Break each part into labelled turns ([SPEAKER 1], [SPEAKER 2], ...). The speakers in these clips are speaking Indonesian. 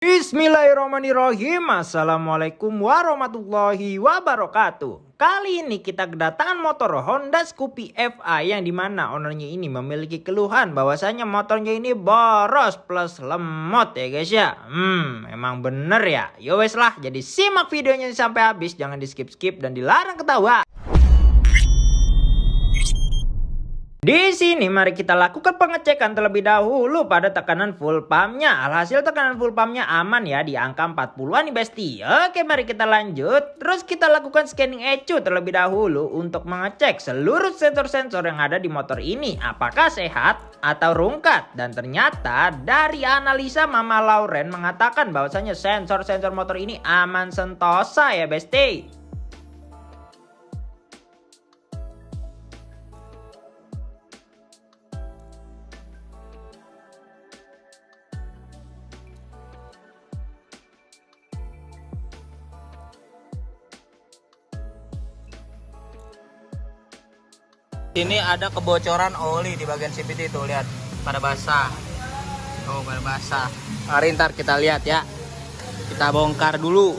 [SPEAKER 1] Bismillahirrahmanirrahim. Assalamualaikum warahmatullahi wabarakatuh. Kali ini kita kedatangan motor Honda Scoopy FI yang dimana ownernya ini memiliki keluhan bahwasanya motornya ini boros plus lemot ya guys ya. Emang bener ya. Yo wes lah, jadi simak videonya sampai habis, jangan di skip dan dilarang ketawa. Di sini mari kita lakukan pengecekan terlebih dahulu pada tekanan full pumpnya. Alhasil tekanan full pumpnya aman ya, di angka 40-an nih besti. Oke, mari kita lanjut. Terus kita lakukan scanning ECU terlebih dahulu untuk mengecek seluruh sensor-sensor yang ada di motor ini apakah sehat atau rungkat. Dan ternyata dari analisa Mama Lauren mengatakan bahwasanya sensor-sensor motor ini aman sentosa ya besti.
[SPEAKER 2] Ini ada kebocoran oli di bagian CVT itu, lihat pada basah. Oh, pada basah. Mari ntar kita lihat ya. Kita bongkar dulu.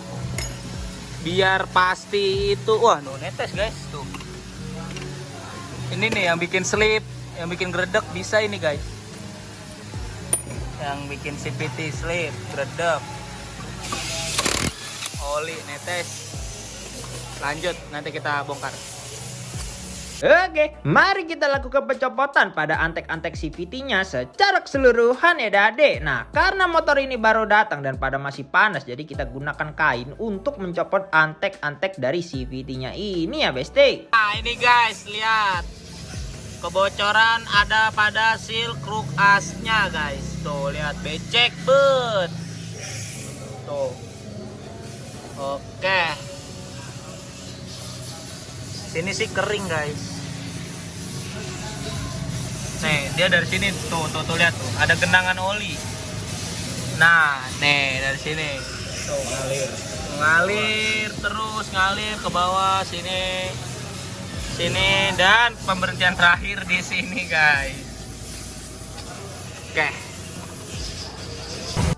[SPEAKER 2] Biar pasti itu. Wah, no netes guys tuh. Ini nih yang bikin slip, yang bikin gredek bisa ini guys. Yang bikin CVT slip, gredek. Oli netes. Lanjut, nanti kita bongkar.
[SPEAKER 1] Oke, mari kita lakukan pencopotan pada antek-antek CVT-nya secara keseluruhan ya dade. Nah, karena motor ini baru datang dan pada masih panas, jadi kita gunakan kain untuk mencopot antek-antek dari CVT-nya ini ya besti.
[SPEAKER 2] Nah ini guys, lihat. Kebocoran ada pada seal kruk asnya guys. Tuh, lihat becek bet. Tuh. Oke. Sini sih kering guys. Nih, dia dari sini tuh lihat tuh, ada genangan oli. Nah, nih dari sini. Tuh ngalir terus ngalir ke bawah sini. Sini dan pemberhentian terakhir di sini, guys.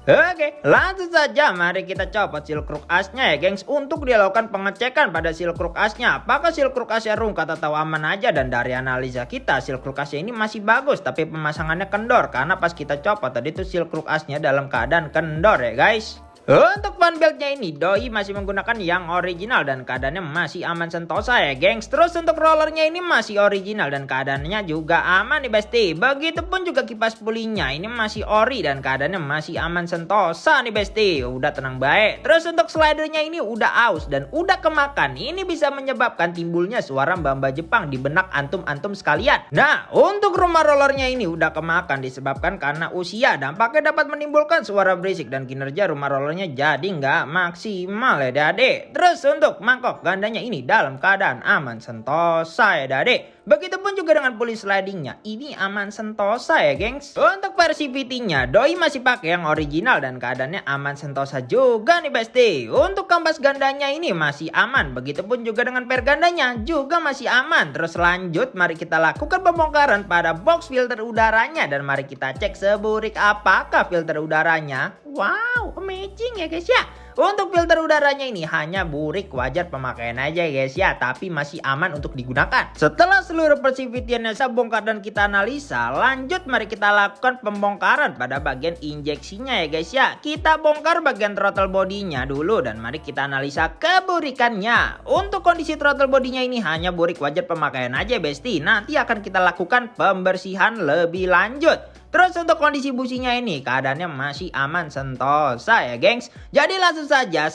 [SPEAKER 1] Oke, langsung saja mari kita copot seal kruk asnya ya gengs, untuk dilakukan pengecekan pada seal kruk asnya. Apakah seal kruk asnya rungkat atau aman aja. Dan dari analisa kita, seal kruk asnya ini masih bagus, tapi pemasangannya kendor karena pas kita copot tadi tuh seal kruk asnya dalam keadaan kendor ya guys. Untuk fan beltnya ini doi masih menggunakan yang original dan keadaannya masih aman sentosa ya gengs. Terus untuk rollernya ini masih original dan keadaannya juga aman nih besti. Begitupun juga kipas pulingnya ini masih ori dan keadaannya masih aman sentosa nih besti. Udah tenang baik. Terus untuk slidernya ini udah aus dan udah kemakan. Ini bisa menyebabkan timbulnya suara mbak-mbak Jepang di benak antum-antum sekalian. Nah, untuk rumah rollernya ini udah kemakan disebabkan karena usia. Dampaknya dapat menimbulkan suara berisik dan kinerja rumah roller jadi nggak maksimal ya dade. Terus untuk mangkok gandanya ini dalam keadaan aman sentosa ya dade. Begitupun juga dengan puli slidingnya, ini aman sentosa ya gengs. Untuk versi VT-nya doi masih pakai yang original dan keadaannya aman sentosa juga nih besti. Untuk kampas gandanya ini masih aman. Begitupun juga dengan per gandanya juga masih aman. Terus lanjut mari kita lakukan pembongkaran pada box filter udaranya. Dan mari kita cek seburik apakah filter udaranya. Wow, amazing ya guys ya. Untuk filter udaranya ini hanya burik, wajar pemakaian aja guys ya, tapi masih aman untuk digunakan. Setelah seluruh persivitiannya saya bongkar dan kita analisa, lanjut mari kita lakukan pembongkaran pada bagian injeksinya ya guys ya. Kita bongkar bagian throttle bodinya dulu dan mari kita analisa keburikannya. Untuk kondisi throttle bodinya ini hanya burik, wajar pemakaian aja besti. Nanti akan kita lakukan pembersihan lebih lanjut. Terus untuk kondisi businya ini keadaannya masih aman sentosa ya gengs. Jadi langsung saja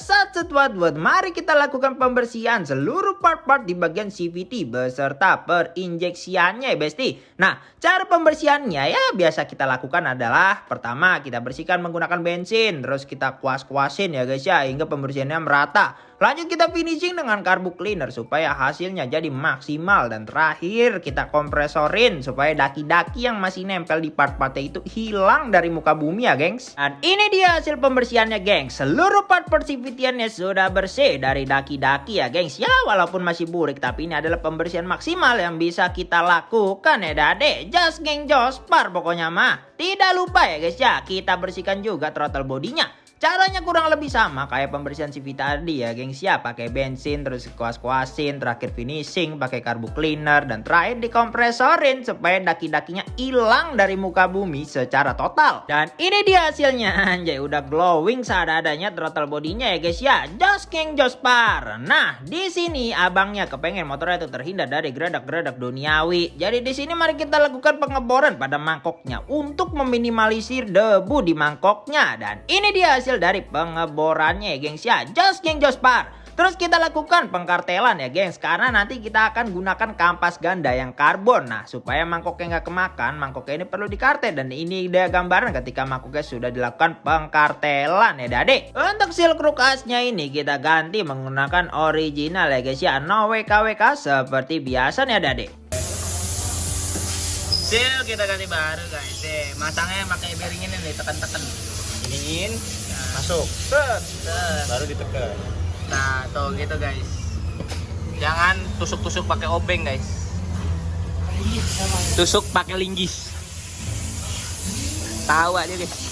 [SPEAKER 1] mari kita lakukan pembersihan seluruh part-part di bagian CVT beserta perinjeksiannya ya besti. Nah, cara pembersihannya ya biasa kita lakukan adalah pertama kita bersihkan menggunakan bensin. Terus kita kuas-kuasin ya guys ya hingga pembersihannya merata. Lanjut kita finishing dengan carbo cleaner supaya hasilnya jadi maksimal. Dan terakhir kita kompresorin supaya daki-daki yang masih nempel di part-partnya itu hilang dari muka bumi ya gengs. Dan ini dia hasil pembersihannya gengs. Seluruh part-part CVT-nya sudah bersih dari daki-daki ya gengs. Ya walaupun masih burik tapi ini adalah pembersihan maksimal yang bisa kita lakukan ya dade. Just geng jospar pokoknya mah. Tidak lupa ya guys ya, kita bersihkan juga throttle bodinya. Caranya kurang lebih sama kayak pembersihan CV tadi ya gengs ya, pakai bensin terus kuas-kuasin, terakhir finishing pakai karbu cleaner dan terakhir dikompresorin supaya daki-dakinya hilang dari muka bumi secara total. Dan ini dia hasilnya, anjay udah glowing seadanya throttle bodinya ya guys ya, jos king jos par. Nah di sini abangnya kepengen motornya itu terhindar dari gredak-gredak duniawi. Jadi di sini mari kita lakukan pengeboran pada mangkoknya untuk meminimalisir debu di mangkoknya. Dan ini dia hasil dari pengeborannya ya gengs ya, jos king jos par. Terus kita lakukan pengkartelan ya gengs, karena nanti kita akan gunakan kampas ganda yang karbon. Nah supaya mangkoknya nggak kemakan, mangkoknya ini perlu dikartel. Dan ini dia gambaran ketika mangkoknya sudah dilakukan pengkartelan ya dade. Untuk seal kruk asnya ini kita ganti menggunakan original ya guys ya, no WKWK seperti biasa nih ya dade.
[SPEAKER 2] Seal kita ganti baru guys. Masangnya pakai bearing ini nih, tekan-tekan. Iniin, masuk. Set. Baru ditekan. Nah, tuh gitu guys. Jangan tusuk-tusuk pakai obeng guys. Tusuk pakai linggis. Tahu aja guys.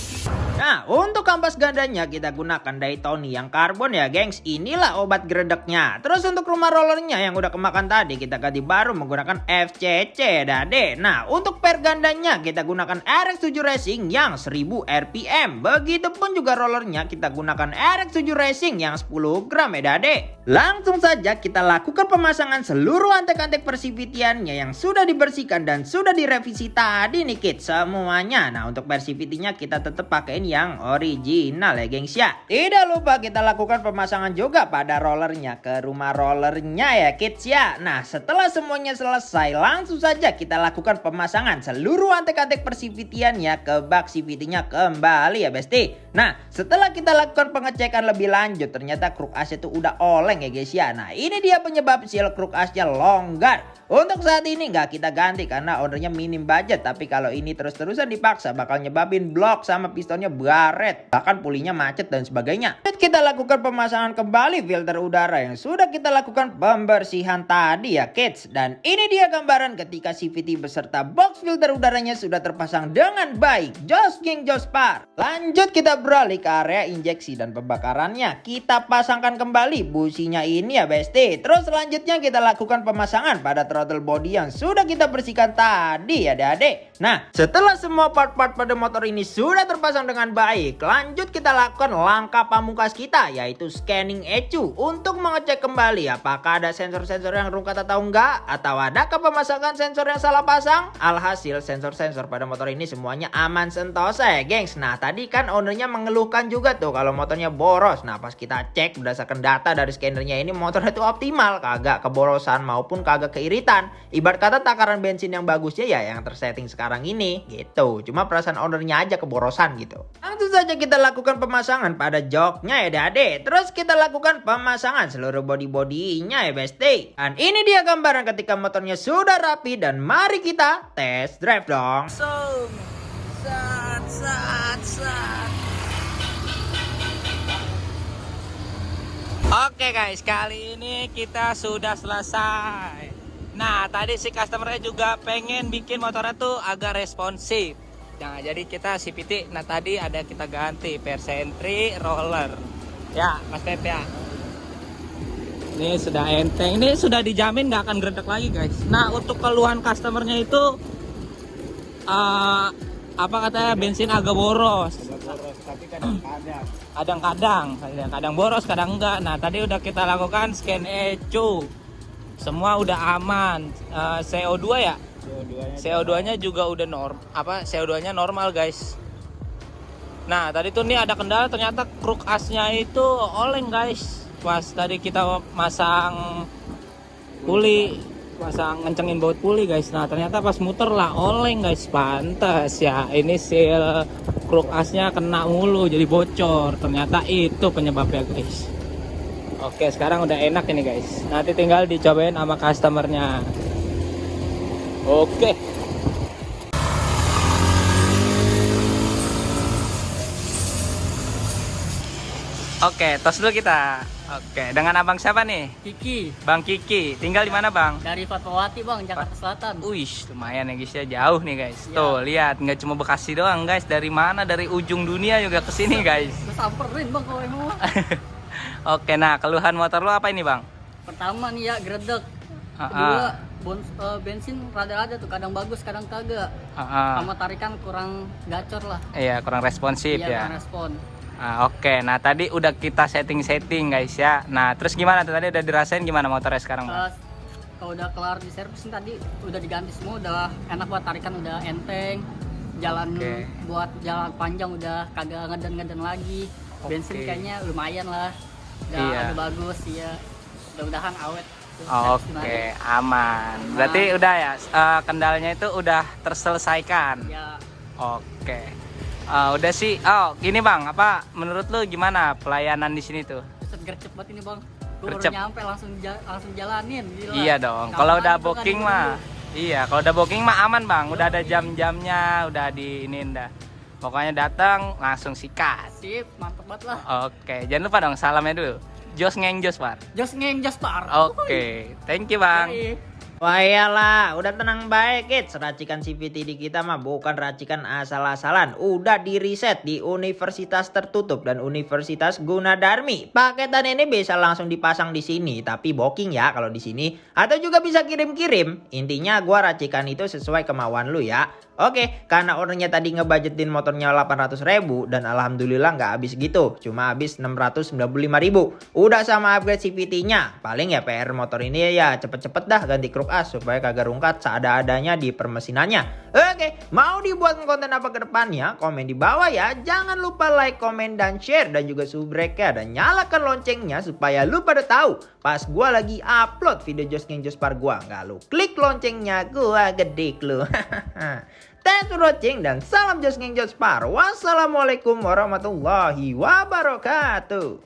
[SPEAKER 1] Nah untuk kampas gandanya kita gunakan Daytona yang karbon ya gengs. Inilah obat geredeknya. Terus untuk rumah rollernya yang udah kemakan tadi kita ganti baru menggunakan FCC dade. Nah untuk per gandanya kita gunakan RX7 Racing yang 1000 RPM. Begitupun juga rollernya kita gunakan RX7 Racing yang 10 gram ya dade. Langsung saja kita lakukan pemasangan seluruh antek-antek persivitiannya yang sudah dibersihkan dan sudah direvisi tadi nih kids semuanya. Nah untuk persivitinya kita tetap pakein yang original ya gengs ya. Tidak lupa kita lakukan pemasangan juga pada rollernya ke rumah rollernya ya kids ya. Nah setelah semuanya selesai langsung saja kita lakukan pemasangan seluruh antek-antek persivitiannya ke bak CVT-nya kembali ya besti. Nah setelah kita lakukan pengecekan lebih lanjut ternyata kruk as itu udah oleng ya guys ya. Nah ini dia penyebab seal kruk asnya longgar. Untuk saat ini nggak kita ganti karena ownernya minim budget. Tapi kalau ini terus-terusan dipaksa bakal nyebabin blok sama pistonnya baret. Bahkan pulinya macet dan sebagainya. Kita lakukan pemasangan kembali filter udara yang sudah kita lakukan pembersihan tadi ya kids. Dan ini dia gambaran ketika CVT beserta box filter udaranya sudah terpasang dengan baik. Jos king jos par. Lanjut kita beralih ke area injeksi dan pembakarannya. Kita pasangkan kembali businya ini ya besti. Terus selanjutnya kita lakukan pemasangan pada throttle body yang sudah kita bersihkan tadi ya adik-adik. Nah setelah semua part-part pada motor ini sudah terpasang dengan baik, lanjut kita lakukan langkah pamungkas kita yaitu scanning ECU untuk mengecek kembali apakah ada sensor-sensor yang rungkat atau enggak, atau adakah pemasangan sensor yang salah pasang. Alhasil sensor-sensor pada motor ini semuanya aman sentosa ya gengs. Nah tadi kan ownernya mengeluhkan juga tuh kalau motornya boros. Nah pas kita cek berdasarkan data dari scannernya ini motornya itu optimal, kagak keborosan maupun kagak keiritan. Ibarat kata takaran bensin yang bagusnya ya yang tersetting sekarang ini gitu. Cuma perasaan ownernya aja keborosan gitu. Langsung saja kita lakukan pemasangan pada joknya ya dade. Terus kita lakukan pemasangan seluruh body-bodinya ya besti. Dan ini dia gambaran ketika motornya sudah rapi dan mari kita test drive dong.
[SPEAKER 2] So, sat. Oke guys, kali ini kita sudah selesai. Nah, tadi si customernya juga pengen bikin motornya tuh agak responsif. Nah, jadi kita CVT, nah tadi ada kita ganti per sentry roller. Ya, Mas Pep ya. Ini sudah enteng, ini sudah dijamin nggak akan geredek lagi guys. Nah, untuk keluhan customernya itu apa katanya bensin agak boros.
[SPEAKER 3] Tapi kadang-kadang.
[SPEAKER 2] Kadang boros, kadang enggak. Nah, tadi udah kita lakukan scan ECU. Semua udah aman. CO2 ya? CO2-nya juga udah CO2-nya normal, guys. Nah, tadi tuh nih ada kendala, ternyata kruk asnya itu oleng, guys. Pas tadi kita masang puli, ngencengin baut puli, guys. Nah, ternyata pas muter lah oleng, guys. Pantes ya. Ini seal kruk asnya kena mulu jadi bocor. Ternyata itu penyebabnya, guys. Oke, sekarang udah enak ini guys. Nanti tinggal dicobain sama customernya. Oke. Oke, tos dulu kita. Oke, dengan abang siapa nih?
[SPEAKER 4] Kiki
[SPEAKER 2] Bang Kiki. Tinggal di mana bang?
[SPEAKER 4] dari Fatmawati bang, Jakarta Selatan.
[SPEAKER 2] Wih, lumayan ya guys ya, jauh nih guys.
[SPEAKER 4] Iya.
[SPEAKER 2] Tuh, lihat, nggak cuma Bekasi doang guys, dari mana? Dari ujung dunia juga ke sini guys.
[SPEAKER 4] Gue samperin bang kalau emang.
[SPEAKER 2] Oke, nah keluhan motor lo apa ini bang?
[SPEAKER 4] Pertama nih ya gredek.
[SPEAKER 2] Ah,
[SPEAKER 4] Kedua bensin rada-rada tuh, kadang bagus kadang kagak. Sama tarikan kurang gacor lah.
[SPEAKER 2] Iya, kurang responsif
[SPEAKER 4] Iya,
[SPEAKER 2] ya.
[SPEAKER 4] kurang respon.
[SPEAKER 2] Oke, nah tadi udah kita setting-setting guys ya. Nah, terus gimana tuh tadi udah dirasain gimana motornya sekarang bang?
[SPEAKER 4] Kalau udah kelar di servis tadi udah diganti semua, udah enak buat tarikan, udah enteng. Jalan
[SPEAKER 2] Oke.
[SPEAKER 4] buat jalan panjang udah kagak ngeden-ngeden lagi. Bensin
[SPEAKER 2] Oke.
[SPEAKER 4] kayaknya lumayan lah. Udah
[SPEAKER 2] Iya.
[SPEAKER 4] agak bagus ya. Mudah-mudahan awet. Tuh, servis
[SPEAKER 2] Oke,
[SPEAKER 4] kemarin.
[SPEAKER 2] aman. Berarti udah ya, kendalanya itu udah terselesaikan.
[SPEAKER 4] Ya,
[SPEAKER 2] Oke. Udah sih. Gini bang, apa menurut lu gimana pelayanan di sini tuh?
[SPEAKER 4] set gercep banget ini bang. Gue baru
[SPEAKER 2] Gercep.
[SPEAKER 4] nyampe langsung jalanin. Gila.
[SPEAKER 2] Iya dong.
[SPEAKER 4] Kapan
[SPEAKER 2] Kalau udah
[SPEAKER 4] tuh kan
[SPEAKER 2] booking
[SPEAKER 4] dulu.
[SPEAKER 2] mah, iya. Kalau udah booking mah aman bang. Udah ada jam-jamnya, udah di ini dah. Pokoknya datang langsung sikat.
[SPEAKER 4] Sip, mantep banget lah.
[SPEAKER 2] Oke, jangan lupa dong salamnya dulu. Jos ngeng jos par.
[SPEAKER 4] Jos ngeng, jos par.
[SPEAKER 2] Oke, thank you bang.
[SPEAKER 4] Yoi.
[SPEAKER 1] Wah iyalah, udah tenang baik kids. Racikan CVT di kita mah bukan racikan asal-asalan. Udah di riset di universitas tertutup dan Universitas Gunadarmi. Paketan ini bisa langsung dipasang di sini, tapi booking ya kalau di sini. Atau juga bisa kirim-kirim. Intinya gua racikan itu sesuai kemauan lu ya. Oke, karena ordernya tadi ngebudgetin motornya 800.000 dan alhamdulillah nggak habis gitu. Cuma habis 695.000. Udah sama upgrade CVT-nya. Paling ya PR motor ini ya cepet-cepet dah ganti kruk as supaya kagak rungkat seada-adanya di permesinannya. Oke, mau dibuat konten apa ke depannya? Komen di bawah ya. Jangan lupa like, komen, dan share. Dan juga subrek ya. Dan nyalakan loncengnya supaya lu pada tahu pas gua lagi upload video Jos Ngeng Jos Par gua. Nggak lu klik loncengnya, gua gedik lu. Thanks for watching dan salam Jos Ngeng Jos Par. Wassalamualaikum warahmatullahi wabarakatuh.